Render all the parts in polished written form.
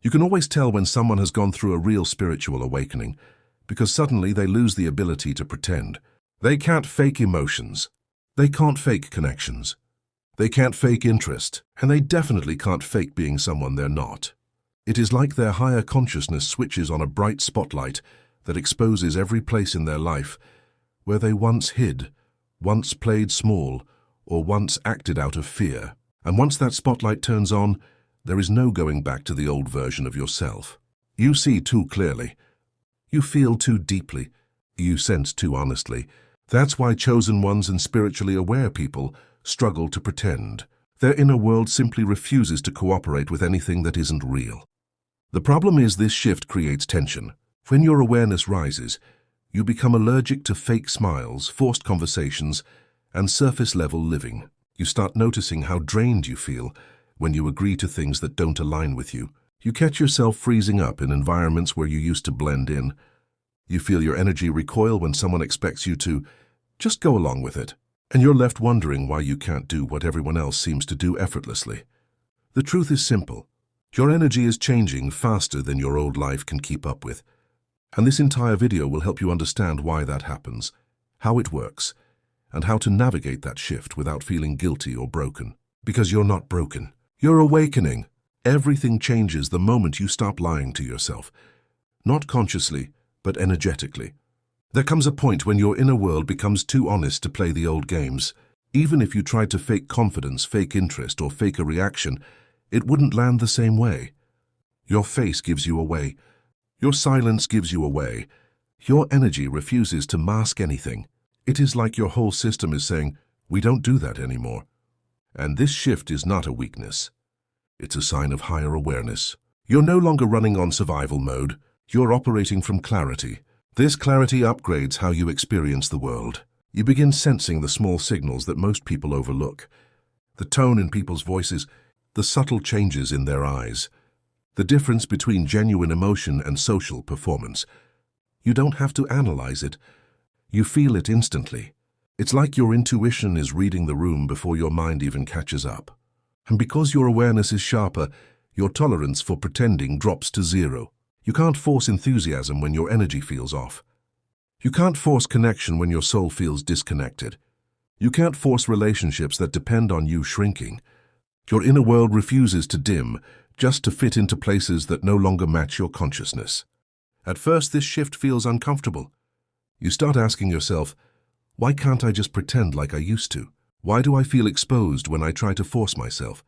You can always tell when someone has gone through a real spiritual awakening, because suddenly they lose the ability to pretend. They can't fake emotions. They can't fake connections. They can't fake interest, and they definitely can't fake being someone they're not. It is like their higher consciousness switches on a bright spotlight that exposes every place in their life where they once hid, once played small, or once acted out of fear. And once that spotlight turns on, there is no going back to the old version of yourself. You see too clearly. You feel too deeply. You sense too honestly. That's why chosen ones and spiritually aware people struggle to pretend. Their inner world simply refuses to cooperate with anything that isn't real. The problem is this shift creates tension. When your awareness rises, you become allergic to fake smiles, forced conversations, and surface-level living. You start noticing how drained you feel when you agree to things that don't align with you. You catch yourself freezing up in environments where you used to blend in. You feel your energy recoil when someone expects you to just go along with it, and you're left wondering why you can't do what everyone else seems to do effortlessly. The truth is simple. Your energy is changing faster than your old life can keep up with. And this entire video will help you understand why that happens, how it works, and how to navigate that shift without feeling guilty or broken. Because you're not broken. You're awakening. Everything changes the moment you stop lying to yourself. Not consciously, but energetically. There comes a point when your inner world becomes too honest to play the old games. Even if you tried to fake confidence, fake interest, or fake a reaction, it wouldn't land the same way. Your face gives you away. Your silence gives you away. Your energy refuses to mask anything. It is like your whole system is saying, we don't do that anymore. And this shift is not a weakness. It's a sign of higher awareness. You're no longer running on survival mode. You're operating from clarity. This clarity upgrades how you experience the world. You begin sensing the small signals that most people overlook. The tone in people's voices, the subtle changes in their eyes, the difference between genuine emotion and social performance. You don't have to analyze it. You feel it instantly. It's like your intuition is reading the room before your mind even catches up. And because your awareness is sharper, your tolerance for pretending drops to zero. You can't force enthusiasm when your energy feels off. You can't force connection when your soul feels disconnected. You can't force relationships that depend on you shrinking. Your inner world refuses to dim just to fit into places that no longer match your consciousness. At first, this shift feels uncomfortable. You start asking yourself, why can't I just pretend like I used to? Why do I feel exposed when I try to force myself?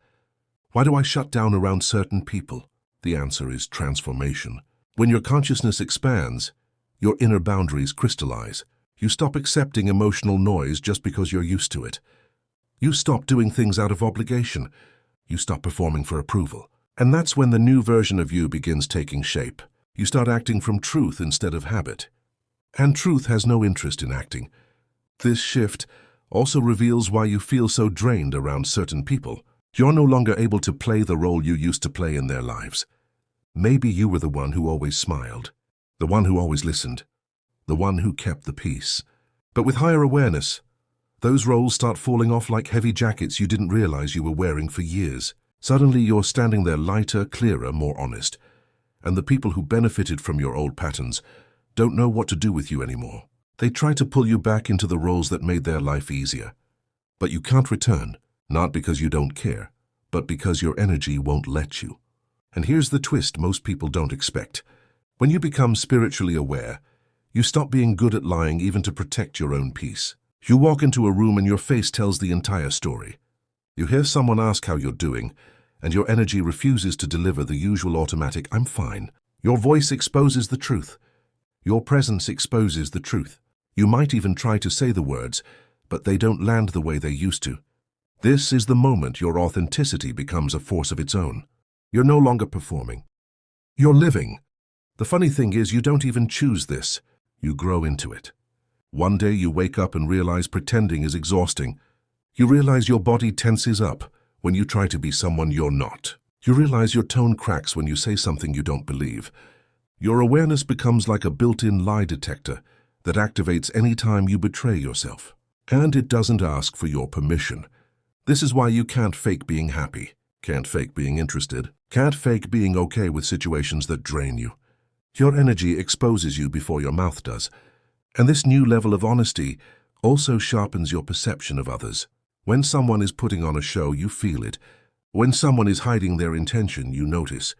Why do I shut down around certain people? The answer is transformation. When your consciousness expands, your inner boundaries crystallize. You stop accepting emotional noise just because you're used to it. You stop doing things out of obligation. You stop performing for approval. And that's when the new version of you begins taking shape. You start acting from truth instead of habit. And truth has no interest in acting. This shift also reveals why you feel so drained around certain people. You're no longer able to play the role you used to play in their lives. Maybe you were the one who always smiled, the one who always listened, the one who kept the peace. But with higher awareness, those roles start falling off like heavy jackets you didn't realize you were wearing for years. Suddenly you're standing there lighter, clearer, more honest. And the people who benefited from your old patterns don't know what to do with you anymore. They try to pull you back into the roles that made their life easier. But you can't return, not because you don't care, but because your energy won't let you. And here's the twist most people don't expect. When you become spiritually aware, you stop being good at lying even to protect your own peace. You walk into a room and your face tells the entire story. You hear someone ask how you're doing, and your energy refuses to deliver the usual automatic, I'm fine. Your voice exposes the truth. Your presence exposes the truth. You might even try to say the words, but they don't land the way they used to. This is the moment your authenticity becomes a force of its own. You're no longer performing. You're living. The funny thing is you don't even choose this. You grow into it. One day you wake up and realize pretending is exhausting. You realize your body tenses up when you try to be someone you're not. You realize your tone cracks when you say something you don't believe. Your awareness becomes like a built-in lie detector that activates any time you betray yourself. And it doesn't ask for your permission. This is why you can't fake being happy, Can't fake being interested. Can't fake being okay with situations that drain you. Your energy exposes you before your mouth does. And this new level of honesty also sharpens your perception of others. When someone is putting on a show, you feel it. When someone is hiding their intention, you notice.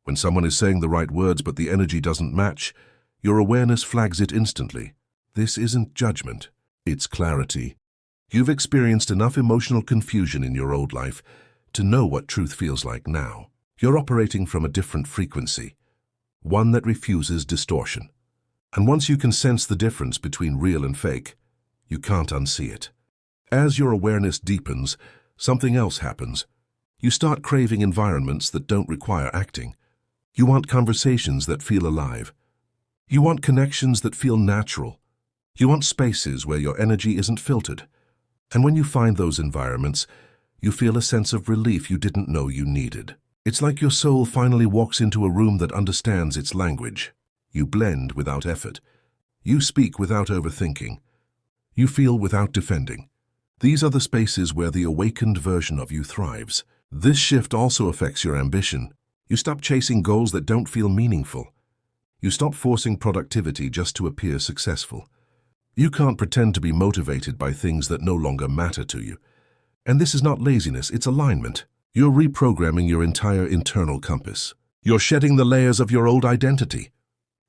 When someone is saying the right words but the energy doesn't match, your awareness flags it instantly. This isn't judgment, it's clarity. You've experienced enough emotional confusion in your old life to know what truth feels like now. You're operating from a different frequency, one that refuses distortion. And once you can sense the difference between real and fake, you can't unsee it. As your awareness deepens, something else happens. You start craving environments that don't require acting. You want conversations that feel alive. You want connections that feel natural. You want spaces where your energy isn't filtered. And when you find those environments, you feel a sense of relief you didn't know you needed. It's like your soul finally walks into a room that understands its language. You blend without effort. You speak without overthinking. You feel without defending. These are the spaces where the awakened version of you thrives. This shift also affects your ambition. You stop chasing goals that don't feel meaningful. You stop forcing productivity just to appear successful. You can't pretend to be motivated by things that no longer matter to you. And this is not laziness, it's alignment. You're reprogramming your entire internal compass. You're shedding the layers of your old identity.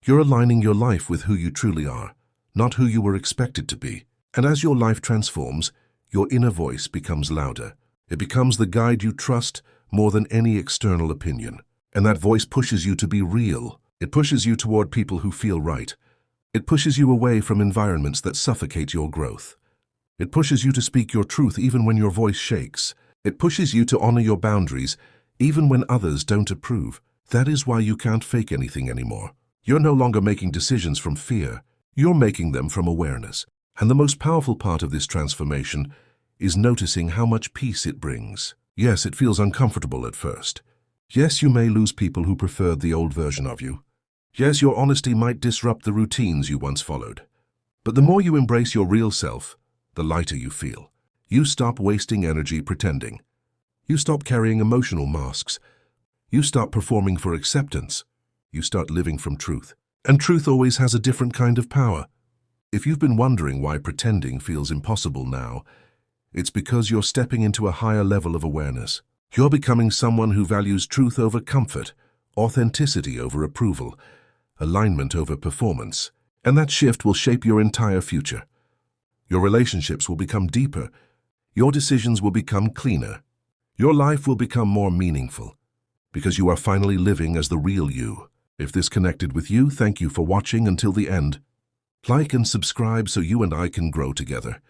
You're aligning your life with who you truly are, not who you were expected to be. And as your life transforms, your inner voice becomes louder. It becomes the guide you trust more than any external opinion. And that voice pushes you to be real. It pushes you toward people who feel right. It pushes you away from environments that suffocate your growth. It pushes you to speak your truth even when your voice shakes. It pushes you to honor your boundaries even when others don't approve. That is why you can't fake anything anymore. You're no longer making decisions from fear. You're making them from awareness. And the most powerful part of this transformation is noticing how much peace it brings. Yes, it feels uncomfortable at first. Yes, you may lose people who preferred the old version of you. Yes, your honesty might disrupt the routines you once followed. But the more you embrace your real self, the lighter you feel. You stop wasting energy pretending. You stop carrying emotional masks. You stop performing for acceptance. You start living from truth. And truth always has a different kind of power. If you've been wondering why pretending feels impossible now, it's because you're stepping into a higher level of awareness. You're becoming someone who values truth over comfort, authenticity over approval, alignment over performance. And that shift will shape your entire future. Your relationships will become deeper. Your decisions will become cleaner. Your life will become more meaningful because you are finally living as the real you. If this connected with you, thank you for watching until the end. Like and subscribe so you and I can grow together.